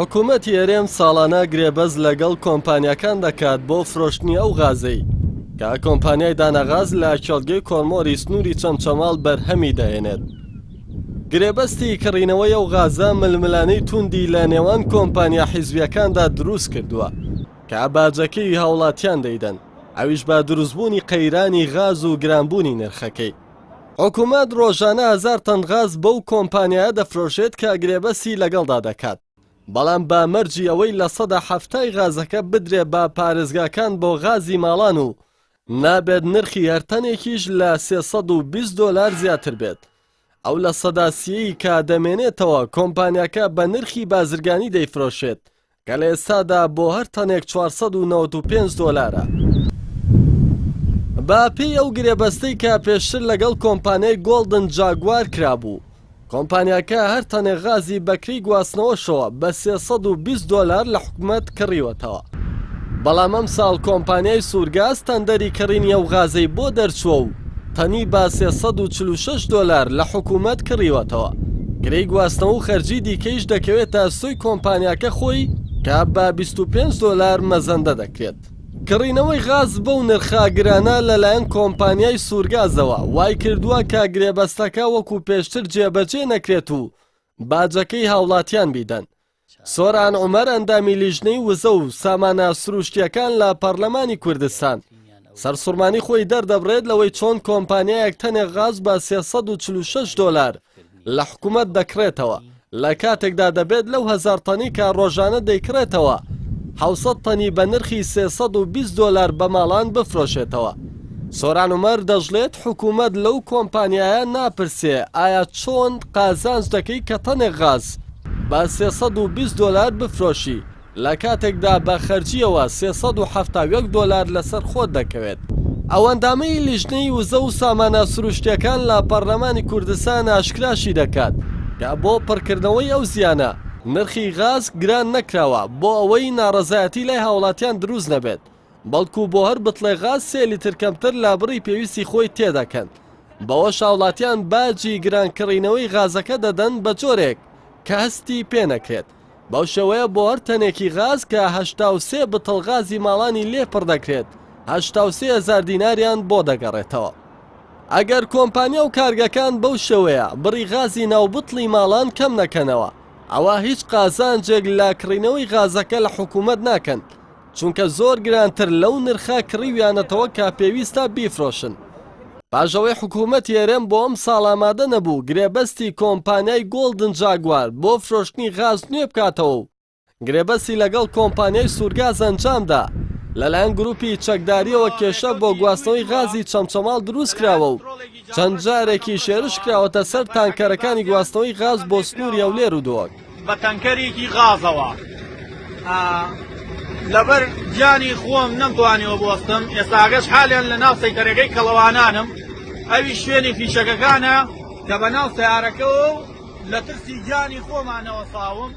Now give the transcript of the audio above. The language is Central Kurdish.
حکوومەتی هەرێم ساڵانە گرێبەز لەگەڵ کۆمپانیاکان دەکات بۆ فرۆشتنی ئەو غازەی کە کۆمپانیای دانەغاز لە کێڵگەی کۆرمۆری سنووری چەمچەماڵ بەرهەمی دەهێنێت. گرێبەستی کڕینەوەی ئەو غازە ململانێی توندی لە نێوان کۆمپانیا حیزبییەکاندا دروست کردووە کە باجەکەی هاوڵاتیان دەیدەن، ئەویش بە دروستبوونی قەیرانی غاز و گرانبوونی نرخەکەی. حکوومەت ڕۆژانە 1000 تەن غاز بەو کۆمپانیایە دەفرۆشێت کە گرێبەسی لەگەڵدا دەکات، بەڵام بە مەرجی ئەوەی لە 170 غازەکە بدرێ بە پارێزگاکان بۆ غازی ماڵان و نابێت نرخی هەرتەنێکیش لە $320 زیاتر بێت. ئەو لە سەداسیەی کە دەمێنێتەوە کۆمپانیاکە بە نرخی بازرگانی دەیفرۆشێت کە لە ئێستادا بۆ هەر تەنێک $495. با پێی ئەو گرێبەستەی کە پێشتر لەگەڵ کۆمپانیای گۆڵدن جاگوار کرابوو، کۆمپانیاکە هەر تەنێک غازی بەکری گواستنەوەشەوە بە $320 لە حکوومەت کڕیوەتەوە. بەڵام ئەم ساڵ کۆمپانیای سوورگاز تەندەری کڕینی ئەو غازەی بۆ دەرچووە و تەنی بە $346 لە حکوومەت کڕیوەتەوە. گرەی گواستنەوە و خەرجی دیکەیش دەکەوێتە سوی کۆمپانیاکە خۆی کە بە $25 مەزەندە دەکرێت. کڕینەوەی غاز بەو نرخاگرانە لەلایەن کۆمپانیای سوورگازەوە وای کردووە کە گرێبەستەکە وەکو پێشتر جێبەجێ نەکرێت و باجەکەی هاوڵاتیان بیدەن. سۆران عومەر ئەندامی لیژنەی وزە و سامانە سروشتیەکان لە پەرلەمانی کوردستان سەرسوڕمانی خۆی دەردەبڕێت لەوەی چۆن کۆمپانیایەک تەنێک غاز بە $346 لە حکوومەت دەکرێتەوە لە کاتێکدا دەبێت لەو 1000 تەنی کە ڕۆژانە دەیکرێتەوە 700 تەنی بە نرخی $320 بە ماڵان بفرۆشێتەوە. سۆران عومەر دەژڵێت حکوومەت لەو کۆمپانیایە ناپرسێ ئایا چۆن قازانج دەکەی کە تەنێک غاز بە $320 بفرۆشی لە کاتێکدا بە خەرجیەوە $371 لەسەر خۆت دەکەوێت. ئەوەندامەی لیژنەی وزە و سامانە سروشتیەکان لە پەرلەمانی کوردستان ئاشکراشی دەکات کە بۆ پڕکردنەوەی ئەو زیانە نرخی غاز گران نەکراوە بۆ ئەوەی ناڕەزایەتی لای هاوڵاتیان دروست نەبێت، بەڵکو بۆ هەر بتڵێ غاز 3 لیتر کەمتر لە بڕی پێویستی خۆی تێدەکەن. بەوەش هاوڵاتیان باجی گرانکڕینەوەی غازەکە دەدەن بە جۆرێک کە هەستی پێ نەکرێت. بەو شێوەیە بۆ هەر تەنێکی غاز کە 83 بتڵ غازی ماڵانی لێپڕ دەکرێت 83,000 دیناریان بۆ دەگەڕێتەوە. ئەگەر کۆمپانیا و کارگەکان بەو شێوەیە بڕی غازی ناوبتڵی ماڵان کەم نەکەنەوە، ئەوە هیچ قازانجێک لە کڕینەوەی غازەکە لە حکوومەت ناکەن، چونکە زۆر گرانتر لەو نرخە کڕیویانەتەوە کە پێویستە بیفرۆشن. پاژەوەی حکوومەتی هەرێم بۆ ئەم ساڵ ئامادە نەبوو گرێبەستی کۆمپانیای گۆڵدن جاگوار بۆ فرۆشتنی غاز نوێ بکاتەوە و گرێبەستی لەگەڵ کۆمپانیای سوورگاز ئەنجامدا. لەلایەن گروپی چەکداریەوە کێشە بۆ گواستنەوەی غازی چەمچەماڵ دروست کراوە و چەند جارێکی شێرش کراوەتە سەر تانکەرەکانی گواستنەوەی غاز بۆ سنووری هەولێر و دۆک. بە تەنکەرێکی غازەوە لەبەر گیانی خۆم نەمتوانیەوە بوەستم. ئێستاگەش حالیان لە ناو سەیتەرەکەی کەڵەوانانم، ئەوی شوێنی فیشەکەکانە کە بە ناو سیارەکەەوە لە ترسی گیانی خۆمانەوە ساوم.